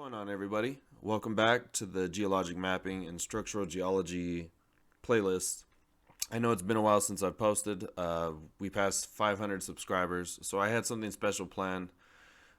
What's going on, everybody? Welcome back to the Geologic Mapping and Structural Geology playlist. I know it's been a while since I've posted. We passed 500 subscribers, so I had something special planned.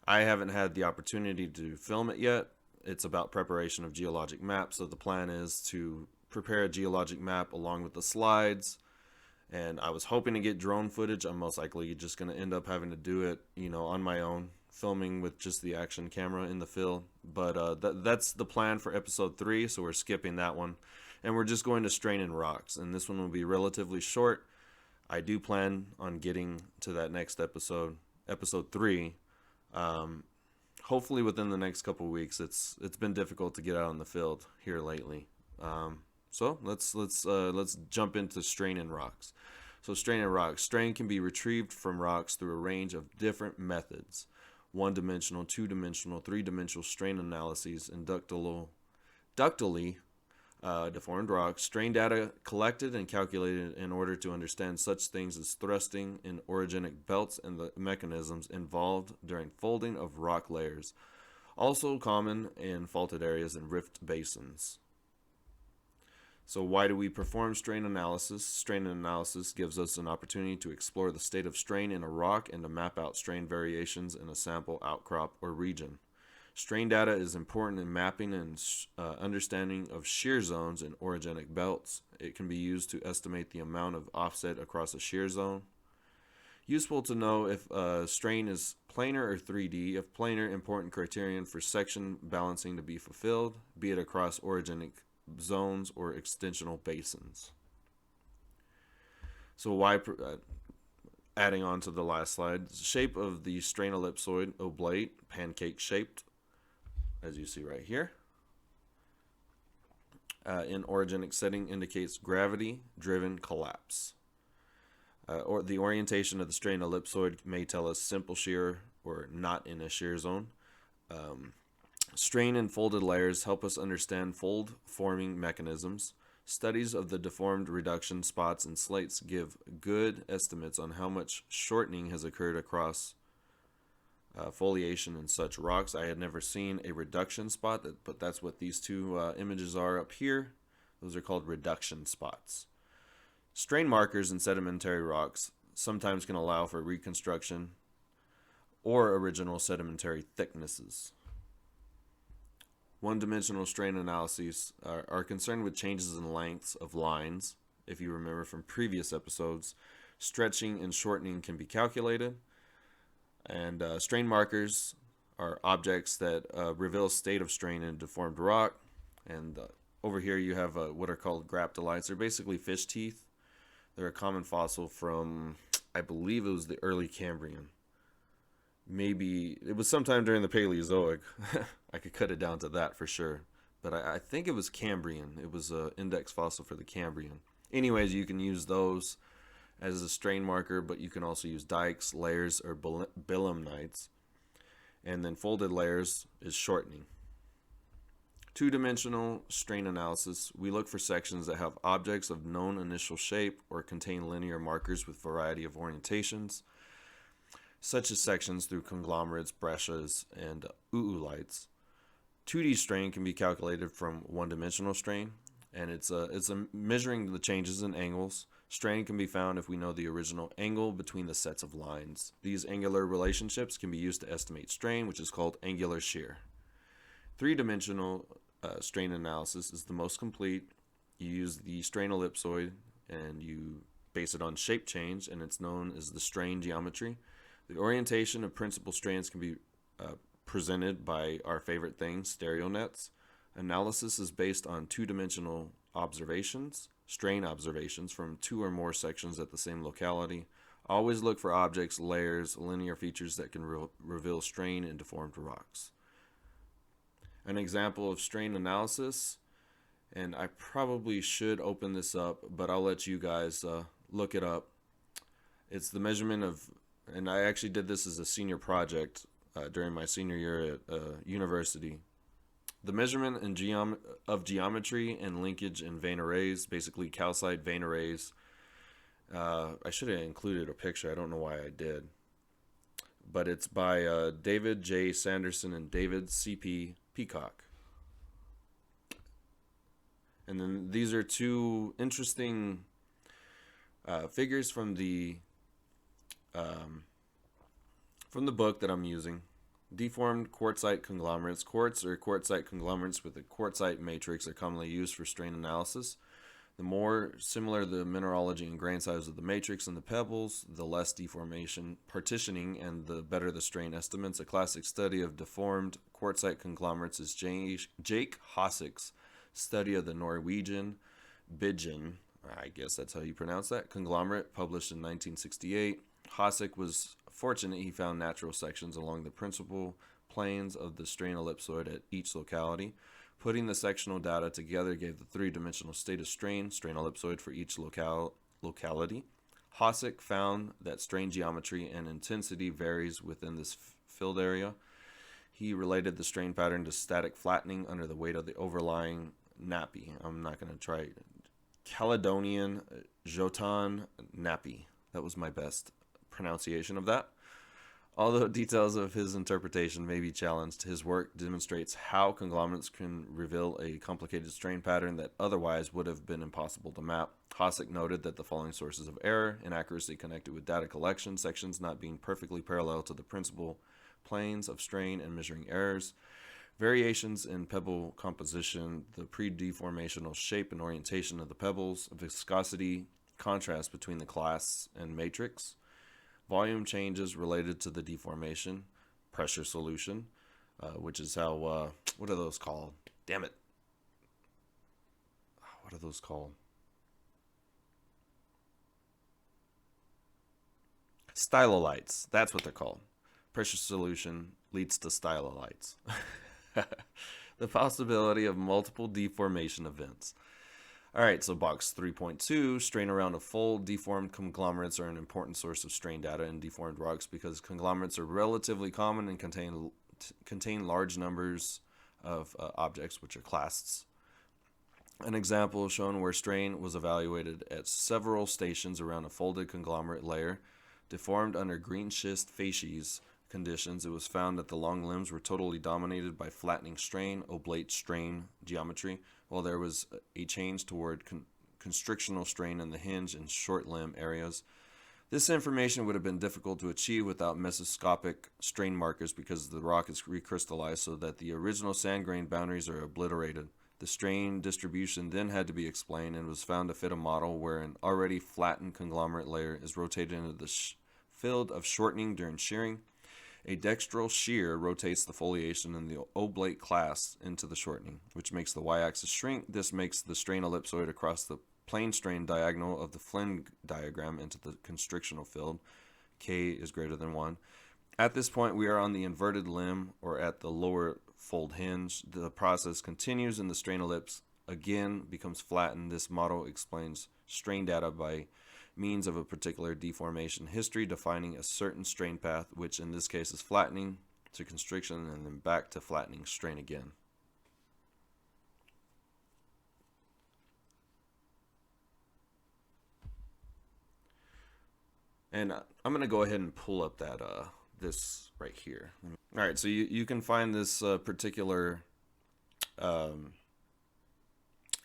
I haven't had the opportunity to film it yet. It's about preparation of geologic maps, so the plan is to prepare a geologic map along with the slides. And I was hoping to get drone footage. I'm most likely just going to end up having to do it, on my own, filming with just the action camera in the field. But that's the plan for episode 3, so we're skipping that one. And we're just going to strain in rocks. And this one will be relatively short. I do plan on getting to that next episode, episode 3. Hopefully within the next couple of weeks. It's been difficult to get out in the field here lately. So let's jump into strain in rocks. So strain in rocks. Strain can be retrieved from rocks through a range of different methods: one-dimensional, two-dimensional, three-dimensional strain analyses, and ductily deformed rocks. Strain data collected and calculated in order to understand such things as thrusting in orogenic belts and the mechanisms involved during folding of rock layers. Also common in faulted areas and rift basins. So why do we perform strain analysis? Strain analysis gives us an opportunity to explore the state of strain in a rock and to map out strain variations in a sample, outcrop, or region. Strain data is important in mapping and understanding of shear zones in orogenic belts. It can be used to estimate the amount of offset across a shear zone. Useful to know if strain is planar or 3D. If planar, important criterion for section balancing to be fulfilled, be it across orogenic zones or extensional basins. So adding on to the last slide, shape of the strain ellipsoid, oblate, pancake shaped, as you see right here. In orogenic setting indicates gravity driven collapse. Or the orientation of the strain ellipsoid may tell us simple shear or not in a shear zone. Strain and folded layers help us understand fold forming mechanisms. Studies of the deformed reduction spots in slates give good estimates on how much shortening has occurred across foliation in such rocks. I had never seen a reduction spot, but that's what these two images are up here. Those are called reduction spots. Strain markers in sedimentary rocks sometimes can allow for reconstruction or original sedimentary thicknesses. One-dimensional strain analyses are concerned with changes in lengths of lines. If you remember from previous episodes, stretching and shortening can be calculated. And strain markers are objects that reveal state of strain in deformed rock. And over here you have what are called graptolites. They're basically fish teeth. They're a common fossil from, I believe it was the early Cambrian. Maybe it was sometime during the Paleozoic. I could cut it down to that for sure, but I think it was Cambrian. It was an index fossil for the Cambrian. Anyways, you can use those as a strain marker, but you can also use dikes, layers, or belemnites. And then folded layers is shortening. Two-dimensional strain analysis. We look for sections that have objects of known initial shape or contain linear markers with variety of orientations, such as sections through conglomerates, breccias, and oolites. 2D strain can be calculated from one-dimensional strain, and it's measuring the changes in angles. Strain can be found if we know the original angle between the sets of lines. These angular relationships can be used to estimate strain, which is called angular shear. Three-dimensional strain analysis is the most complete. You use the strain ellipsoid, and you base it on shape change, and it's known as the strain geometry. The orientation of principal strains can be presented by our favorite thing, stereo nets. Analysis is based on two-dimensional observations, strain observations from two or more sections at the same locality. Always look for objects, layers, linear features that can reveal strain in deformed rocks. An example of strain analysis, and I probably should open this up, but I'll let you guys look it up. It's the measurement of, and I actually did this as a senior project during my senior year at university. The measurement of geometry and linkage in vein arrays, basically calcite vein arrays. I should have included a picture. I don't know why I did. But it's by David J. Sanderson and David C.P. peacock. And then these are two interesting figures from the book that I'm using. Deformed quartzite conglomerates. Quartz or quartzite conglomerates with a quartzite matrix are commonly used for strain analysis. The more similar the mineralogy and grain size of the matrix and the pebbles, the less deformation, partitioning, and the better the strain estimates. A classic study of deformed quartzite conglomerates is Jake Hossick's study of the Norwegian Bidgen, I guess that's how you pronounce that, conglomerate, published in 1968. Hossick was fortunate he found natural sections along the principal planes of the strain ellipsoid at each locality. Putting the sectional data together gave the three-dimensional state of strain ellipsoid for each locality. Hossick found that strain geometry and intensity varies within this field area. He related the strain pattern to static flattening under the weight of the overlying nappy. I'm not going to try it. Caledonian Jotun nappy. That was my best pronunciation of that. Although details of his interpretation may be challenged, his work demonstrates how conglomerates can reveal a complicated strain pattern that otherwise would have been impossible to map. Hossick noted that the following sources of error: inaccuracy connected with data collection, sections not being perfectly parallel to the principal planes of strain, and measuring errors, variations in pebble composition, the pre-deformational shape and orientation of the pebbles, viscosity, contrast between the class and matrix, volume changes related to the deformation, pressure solution, which is how, what are those called? Damn it. What are those called? Stylolites. That's what they're called. Pressure solution leads to stylolites. The possibility of multiple deformation events. All right, so box 3.2, strain around a fold. Deformed conglomerates are an important source of strain data in deformed rocks because conglomerates are relatively common and contain large numbers of objects, which are clasts. An example is shown where strain was evaluated at several stations around a folded conglomerate layer. Deformed under green schist facies conditions, it was found that the long limbs were totally dominated by flattening strain, oblate strain geometry, while there was a change toward constrictional strain in the hinge and short limb areas. This information would have been difficult to achieve without mesoscopic strain markers because the rock is recrystallized so that the original sand grain boundaries are obliterated. The strain distribution then had to be explained and was found to fit a model where an already flattened conglomerate layer is rotated into the field of shortening during shearing. A dextral shear rotates the foliation in the oblate class into the shortening, which makes the y-axis shrink. This makes the strain ellipsoid across the plane strain diagonal of the Flynn diagram into the constrictional field. K is greater than 1. At this point, we are on the inverted limb or at the lower fold hinge. The process continues and the strain ellipse again becomes flattened. This model explains strain data by means of a particular deformation history, defining a certain strain path, which in this case is flattening to constriction and then back to flattening strain again. And I'm going to go ahead and pull up that this right here. All right, so you can find this particular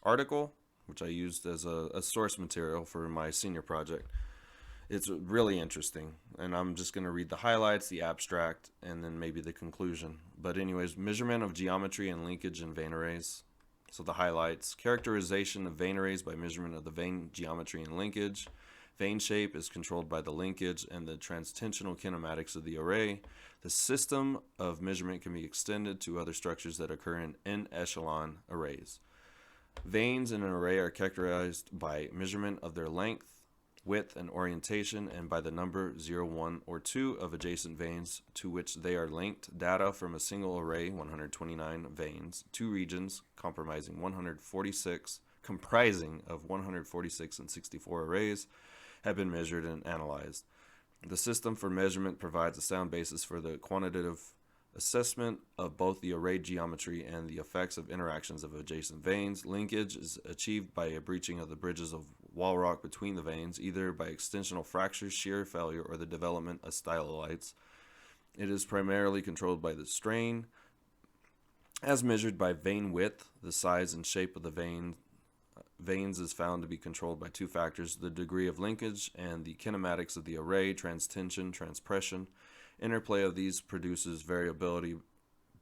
article, which I used as a source material for my senior project. It's really interesting, and I'm just going to read the highlights, the abstract, and then maybe the conclusion. But anyways, measurement of geometry and linkage in vein arrays. So the highlights: characterization of vein arrays by measurement of the vein geometry and linkage. Vein shape is controlled by the linkage and the transtensional kinematics of the array. The system of measurement can be extended to other structures that occur in n-echelon arrays. Veins in an array are characterized by measurement of their length, width, and orientation, and by the number 0, 1, or 2 of adjacent veins to which they are linked. Data from a single array, 129 veins, 2 regions comprising 146 and 64 arrays, have been measured and analyzed. The system for measurement provides a sound basis for the quantitative assessment of both the array geometry and the effects of interactions of adjacent veins. Linkage is achieved by a breaching of the bridges of wall rock between the veins, either by extensional fractures, shear failure, or the development of stylolites. It is primarily controlled by the strain as measured by vein width. The size and shape of the veins is found to be controlled by two factors: the degree of linkage and the kinematics of the array, transtension, transpression. Interplay of these produces variability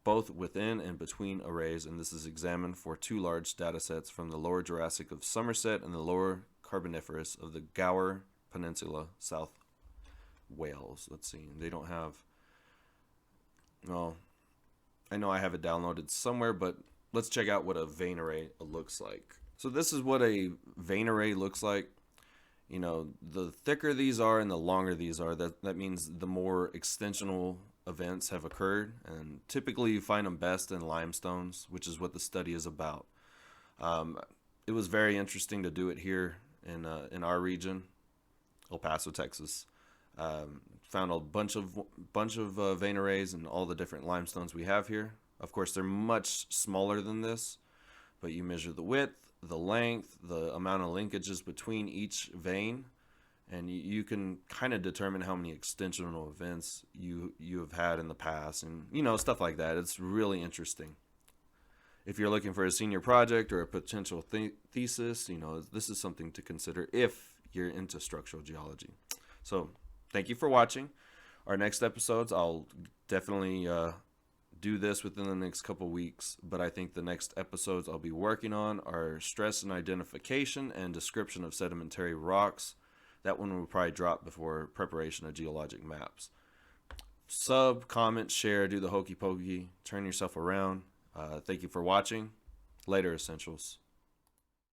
both within and between arrays, and this is examined for two large data sets from the lower Jurassic of Somerset and the lower Carboniferous of the Gower Peninsula, South Wales. Let's see, they don't have, well, I know I have it downloaded somewhere, but let's check out what a vein array looks like. So this is what a vein array looks like. You know, the thicker these are and the longer these are, that means the more extensional events have occurred, and typically you find them best in limestones, which is what the study is about. It was very interesting to do it here in our region, El Paso, Texas. Found a bunch of vein arrays and all the different limestones we have here. Of course, they're much smaller than this, but you measure the width, the length, the amount of linkages between each vein, and you can kind of determine how many extensional events you have had in the past, and stuff like that. It's really interesting. If you're looking for a senior project or a potential thesis, this is something to consider if you're into structural geology. So thank you for watching. Our next episodes, I'll definitely do this within the next couple weeks, but I think the next episodes I'll be working on are stress and identification and description of sedimentary rocks. That one will probably drop before preparation of geologic maps. Sub, comment, share, do the hokey pokey, turn yourself around. Thank you for watching. Later, Essentials.